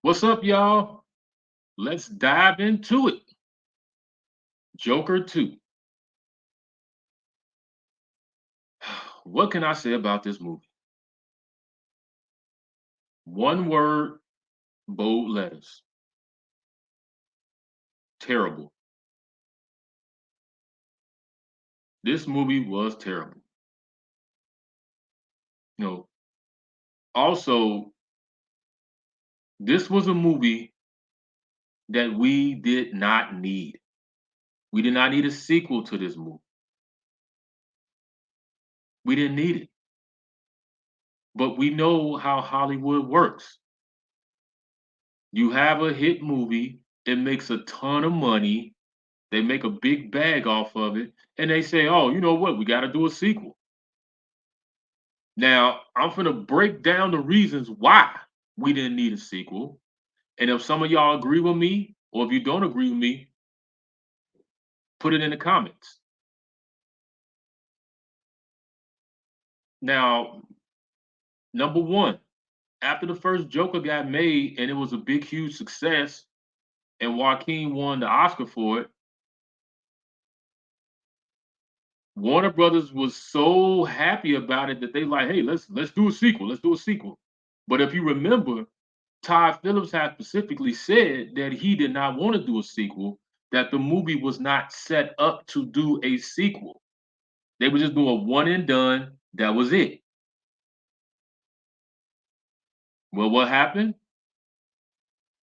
What's up, y'all? Let's dive into it. Joker 2. What can I say about this movie? One word, bold letters. Terrible. This movie was terrible. You know, also, this was a movie that we did not need. We did not need a sequel to this movie. We didn't need it. But we know how Hollywood works. You have a hit movie, it makes a ton of money, they make a big bag off of it, and they say, oh, you know what? We got to do a sequel. Now, I'm going to break down the reasons why we didn't need a sequel. And if some of y'all agree with me, or if you don't agree with me, put it in the comments. Now, number one, after the first Joker got made and it was a big, huge success, and Joaquin won the Oscar for it, Warner Brothers was so happy about it that they like, hey, let's do a sequel. Let's do a sequel. But if you remember, Todd Phillips had specifically said that he did not want to do a sequel, that the movie was not set up to do a sequel. They were just doing one and done. That was it. Well, what happened?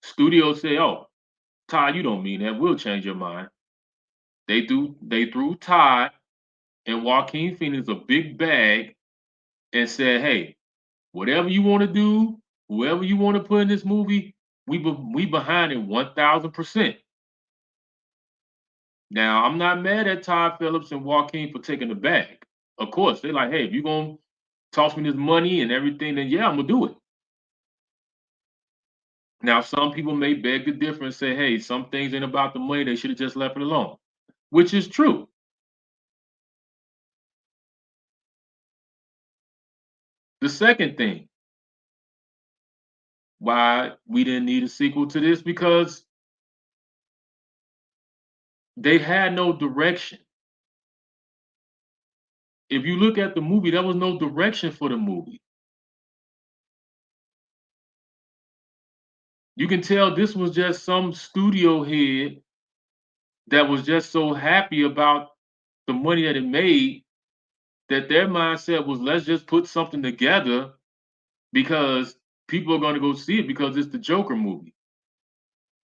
Studios say, "Oh, Todd, you don't mean that. We'll change your mind." They threw Todd and Joaquin Phoenix a big bag and said, "Hey, whatever you want to do, whoever you want to put in this movie, we behind it 1,000%." Now, I'm not mad at Todd Phillips and Joaquin for taking the bag. Of course, they're like, hey, if you're gonna toss me this money and everything, then yeah, I'm gonna do it. Now, some people may beg the difference, say, hey, some things ain't about the money, they should have just left it alone, which is true. The second thing why we didn't need a sequel to this, because they had no direction. If you look at the movie, there was no direction for the movie. You can tell this was just some studio head that was just so happy about the money that it made that their mindset was, let's just put something together because people are going to go see it because it's the Joker movie.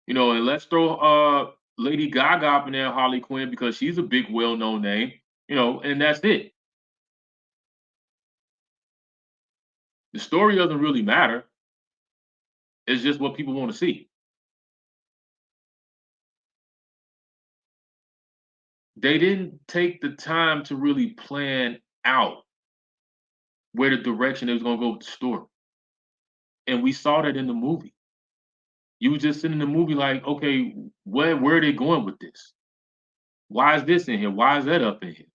And let's throw Lady Gaga up in there, Harley Quinn, because she's a big, well-known name, and that's it. The story doesn't really matter. It's just what people want to see. They didn't take the time to really plan out where the direction it was going to go with the story. And we saw that in the movie. You was just sitting in the movie like, okay, where are they going with this? Why is this in here? Why is that up in here?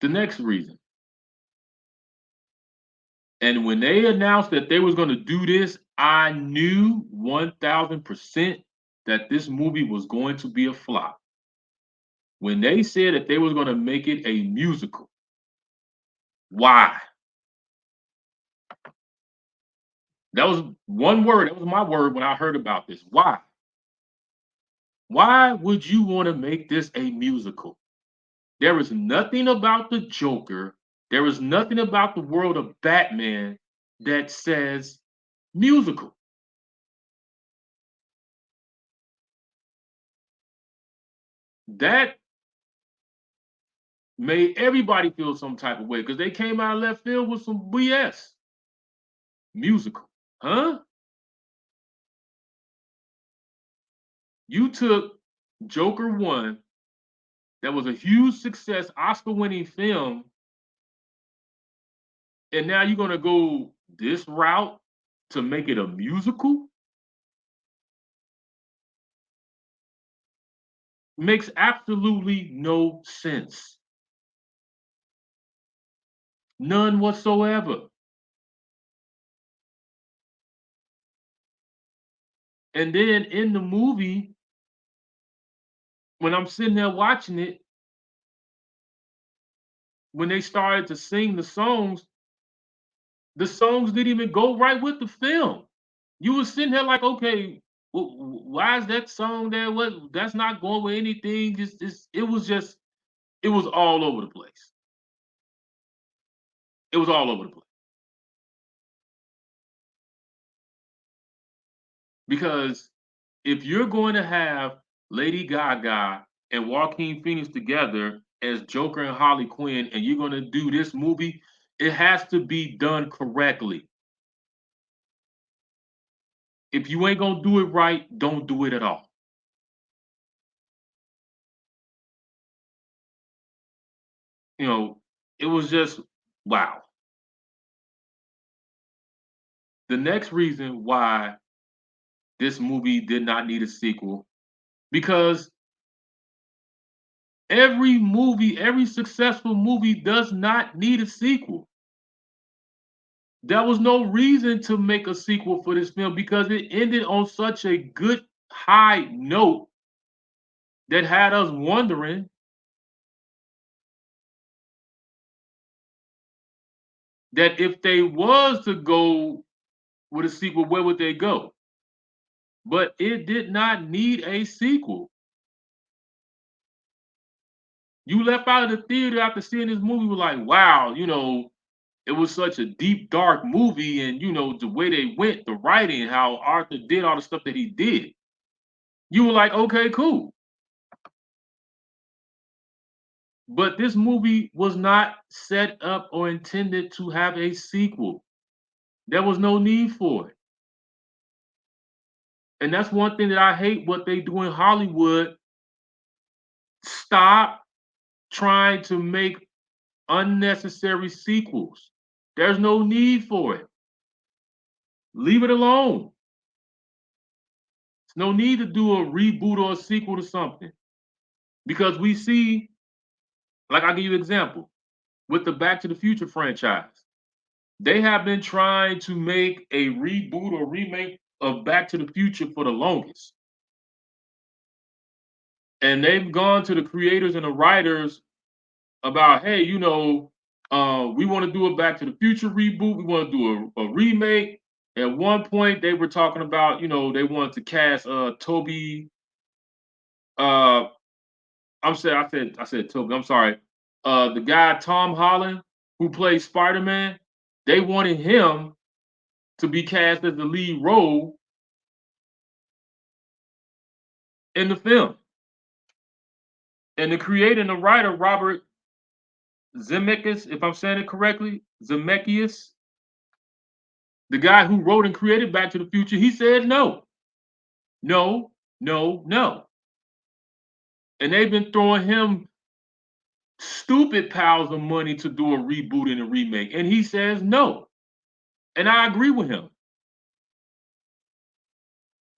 The next reason. And when they announced that they was going to do this, I knew 1,000% that this movie was going to be a flop. When they said that they was going to make it a musical, why? That was one word. That was my word when I heard about this. Why? Why would you want to make this a musical? There is nothing about the Joker. There is nothing about the world of Batman that says musical. That made everybody feel some type of way because they came out of left field with some BS. Musical. Huh? You took Joker 1, that was a huge success, Oscar winning film, and now you're going to go this route to make it a musical? Makes absolutely no sense. None whatsoever. And then in the movie, when I'm sitting there watching it, when they started to sing the songs didn't even go right with the film. You were sitting there like, okay, why is that song there? What that's not going with anything. Just it was all over the place. It was all over the place because if you're going to have Lady Gaga and Joaquin Phoenix together as Joker and Harley Quinn, and you're going to do this movie, it has to be done correctly. If you ain't gonna do it right, don't do it at all. You know, it was just wow. The next reason why this movie did not need a sequel, because every successful movie does not need a sequel. There was no reason to make a sequel for this film because it ended on such a good high note that had us wondering that if they was to go with a sequel, where would they go? But it did not need a sequel. You left out of the theater after seeing this movie was like, wow, it was such a deep, dark movie, and the way they went, the writing, how Arthur did all the stuff that he did. You were like, okay, cool. But this movie was not set up or intended to have a sequel. There was no need for it. And that's one thing that I hate what they do in Hollywood. Stop trying to make unnecessary sequels. There's no need for it. Leave it alone. There's no need to do a reboot or a sequel to something. Because we see, like I'll give you an example, with the Back to the Future franchise. They have been trying to make a reboot or remake of Back to the Future for the longest. And they've gone to the creators and the writers about, hey, we want to do a Back to the Future reboot. We want to do a remake. At one point, they were talking about, they wanted to cast Toby. Uh, I said Toby. I'm sorry. The guy Tom Holland who plays Spider Man. They wanted him to be cast as the lead role in the film. And the creator and the writer Robert Zemeckis, if I'm saying it correctly, Zemeckis, the guy who wrote and created Back to the Future, he said no, no, no, no. And they've been throwing him stupid piles of money to do a reboot and a remake. And he says no. And I agree with him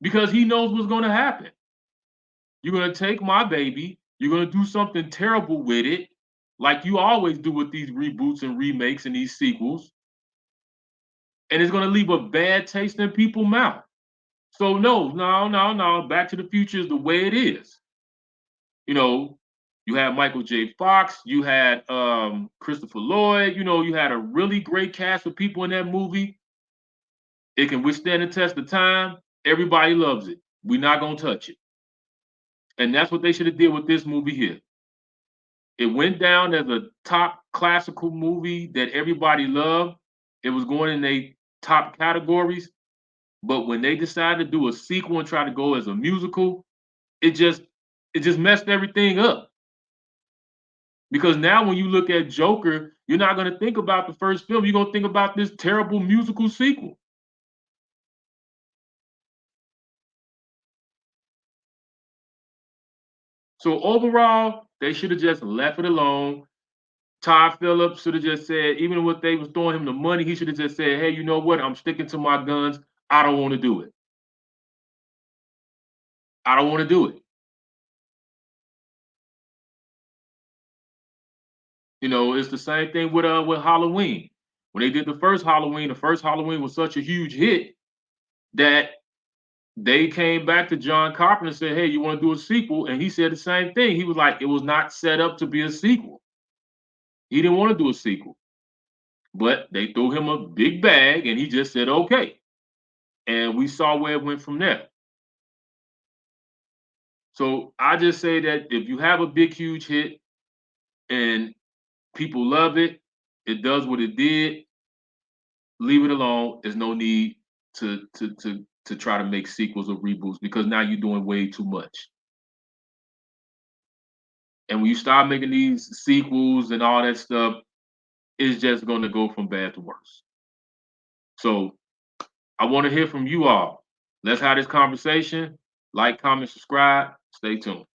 because he knows what's going to happen. You're going to take my baby, you're going to do something terrible with it, like you always do with these reboots and remakes and these sequels. And it's going to leave a bad taste in people's mouth. So no, no, no, no. Back to the Future is the way it is. You know, you had Michael J. Fox, you had Christopher Lloyd. You had a really great cast of people in that movie. It can withstand the test of time. Everybody loves it. We're not gonna touch it, and that's what they should have did with this movie here. It went down as a top classical movie that everybody loved. It was going in the top categories, but when they decided to do a sequel and try to go as a musical, it just it just messed everything up. Because now when you look at Joker, you're not going to think about the first film. You're going to think about this terrible musical sequel. So overall, they should have just left it alone. Todd Phillips should have just said, even if they was throwing him the money, he should have just said, hey, you know what? I'm sticking to my guns. I don't want to do it. I don't want to do it. You know, it's the same thing with Halloween. When they did the first Halloween was such a huge hit that they came back to John Carpenter and said, "Hey, you want to do a sequel?" And he said the same thing. He was like, "It was not set up to be a sequel. He didn't want to do a sequel." But they threw him a big bag and he just said, "Okay." And we saw where it went from there. So I just say that if you have a big, huge hit and people love it, it does what it did, leave it alone. There's no need to try to make sequels or reboots because now you're doing way too much. And when you start making these sequels and all that stuff, it's just going to go from bad to worse. So I want to hear from you all. Let's have this conversation. Like, comment, subscribe. Stay tuned.